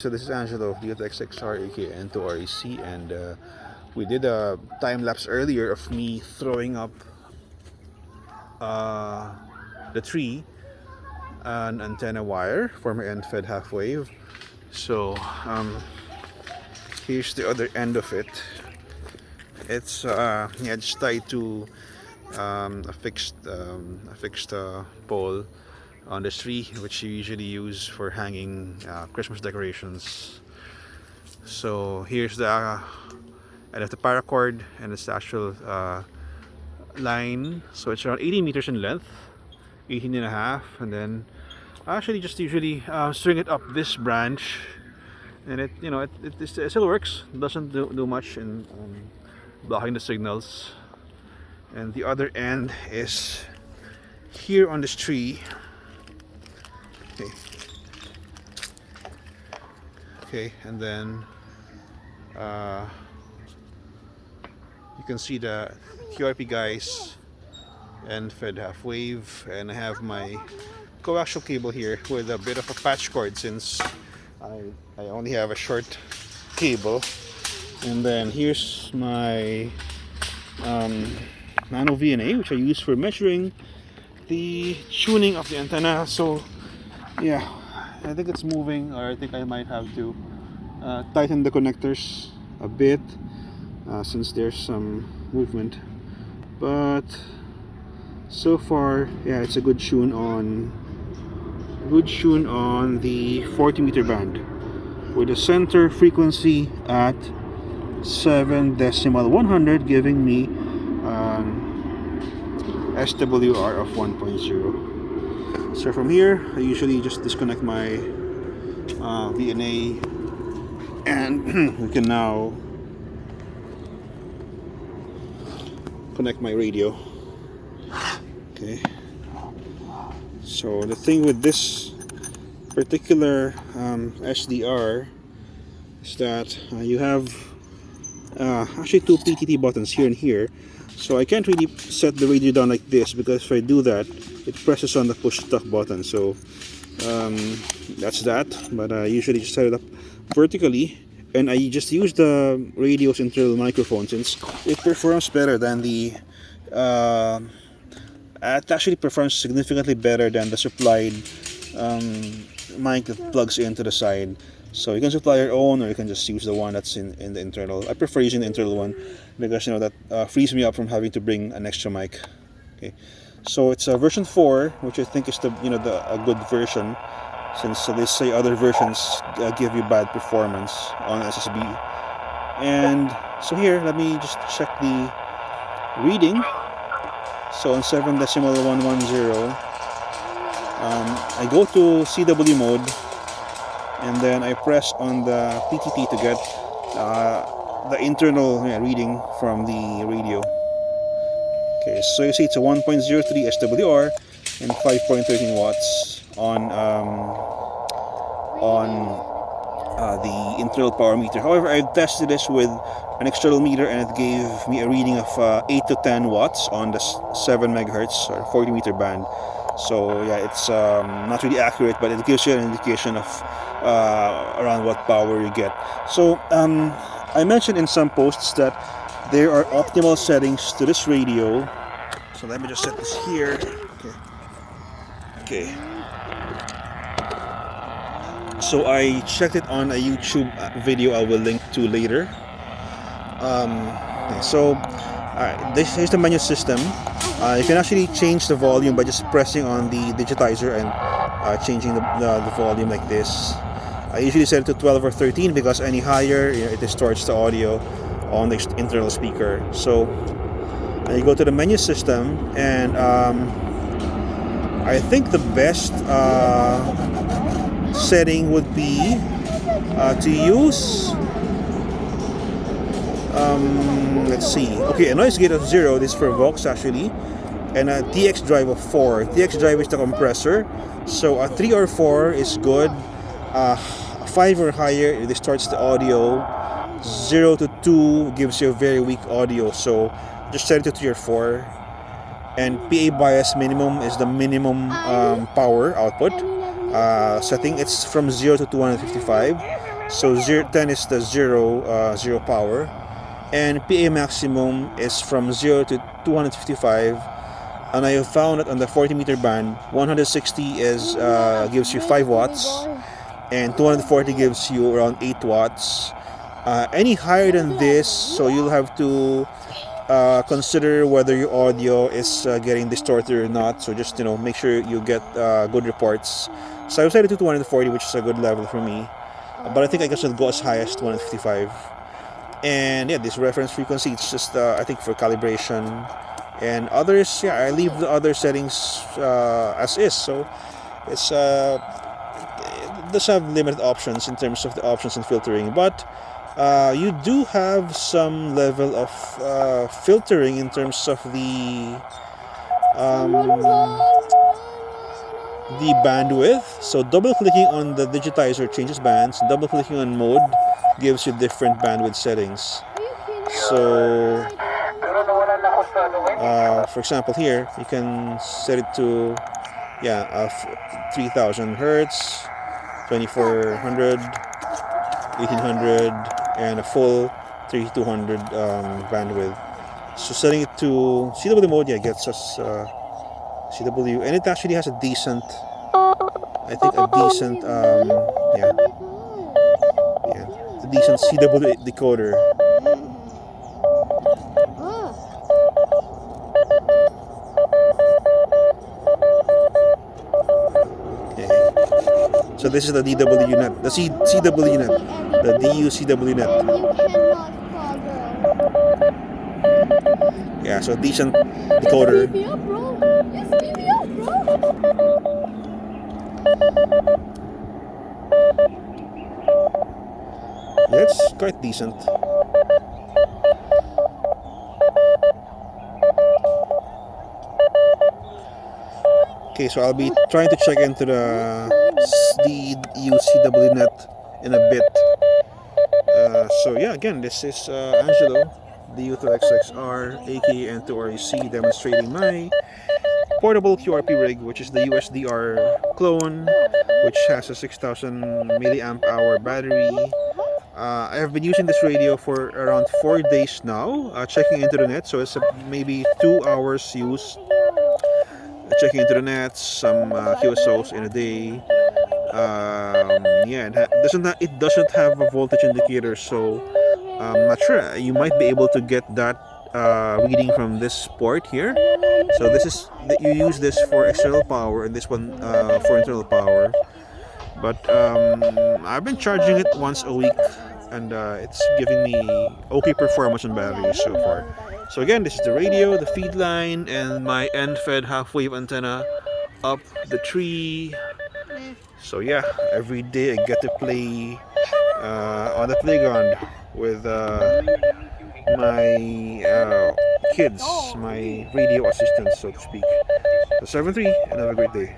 So this is Angelo of DTXXR aka N2REC, and we did a time lapse earlier of me throwing up the tree an antenna wire for my end fed half wave. So here's the other end of it. It's just tied to a fixed pole on the tree, which you usually use for hanging Christmas decorations. So here's the end of the paracord, and it's the actual line. So it's around 80 meters in length, 18 and a half, and then I actually just usually string it up this branch, and it still works. Doesn't do much in blocking the signals. And the other end is here on this tree. Okay, and then you can see the QRPguys and fed half wave, and I have my coaxial cable here with a bit of a patch cord since I only have a short cable. And then here's my nano VNA, which I use for measuring the tuning of the antenna. So yeah, I think it's moving, or I think I might have to tighten the connectors a bit since there's some movement, but so far, yeah, it's a good tune on the 40 meter band with a center frequency at 7.100, giving me SWR of 1.0. So from here, I usually just disconnect my VNA, and we can now connect my radio. Okay. So the thing with this particular SDR is that you have actually two PTT buttons here and here. So I can't really set the radio down like this, because if I do that, it presses on the push stop button. So that's that. But I usually just set it up vertically, and I just use the radio's internal microphone since it performs better than the it actually performs significantly better than the supplied mic that plugs into the side. So you can supply your own, or you can just use the one that's in the internal. I prefer using the internal one because that frees me up from having to bring an extra mic. Okay, so it's version 4, which I think is a good version, since they say other versions give you bad performance on SSB. And so here, let me just check the reading. So on 7.110, I go to CW mode, and then I press on the PTT to get the internal reading from the radio. Okay, so you see it's a 1.03 SWR and 5.13 watts on the internal power meter. However, I tested this with an external meter, and it gave me a reading of 8 to 10 watts on the 7 megahertz or 40 meter band. So yeah, it's not really accurate, but it gives you an indication of around what power you get. So I mentioned in some posts that there are optimal settings to this radio. So let me just set this here. Okay. So I checked it on a YouTube video I will link to later. So this is the menu system. You can actually change the volume by just pressing on the digitizer and changing the volume like this. I usually set it to 12 or 13 because any higher, it distorts the audio on the internal speaker. So you go to the menu system, and I think the best setting would be to use let's see. Okay, a noise gate of 0. This is for Vox actually, and a TX drive of 4. TX drive is the compressor, so a 3 or 4 is good. 5 or higher, it distorts the audio. 0 to 2 gives you a very weak audio, so just set it to 3 or 4. And PA bias minimum is the minimum power output setting. It's from 0 to 255. So 10 is the zero power, and PA maximum is from 0 to 255. And I have found that on the 40-meter band, 160 is gives you 5 watts, and 240 gives you around 8 watts. Any higher than this, so you'll have to consider whether your audio is getting distorted or not. So just make sure you get good reports. So I've set it to 240, which is a good level for me. But I think I should go as high as 255. And yeah, this reference frequency, it's just I think for calibration. And others, yeah, I leave the other settings as is. So it's it does have limited options in terms of the options and filtering, but you do have some level of filtering in terms of the bandwidth. So double clicking on the digitizer changes bands. Double clicking on mode gives you different bandwidth settings. So for example, here you can set it to 3000 hertz, 2400, 1800, and a full 3200 bandwidth. So setting it to CW mode, gets us CW, and it actually has a decent, a decent CW decoder. So this is the DW net, the CW net, the DU CW net. Yeah, so decent decoder. Yeah, it's quite decent. Okay, so I'll be trying to check into the UCW net in a bit. So yeah, again, this is Angelo, the U2XXR, aka N2REC, demonstrating my portable QRP rig, which is the USDR clone, which has a 6000 milliamp hour battery. I have been using this radio for around 4 days now, checking into the net, so it's maybe 2 hours use. Checking into the nets, some QSOs in a day. It doesn't have a voltage indicator, so I'm not sure. You might be able to get that reading from this port here. So this is you use this for external power, and this one for internal power. But I've been charging it once a week, and it's giving me okay performance on batteries so far. So again, this is the radio, the feed line, and my end-fed half-wave antenna up the tree. So yeah, every day I get to play on the playground with my kids, my radio assistants, so to speak. So 7-3, and have a great day.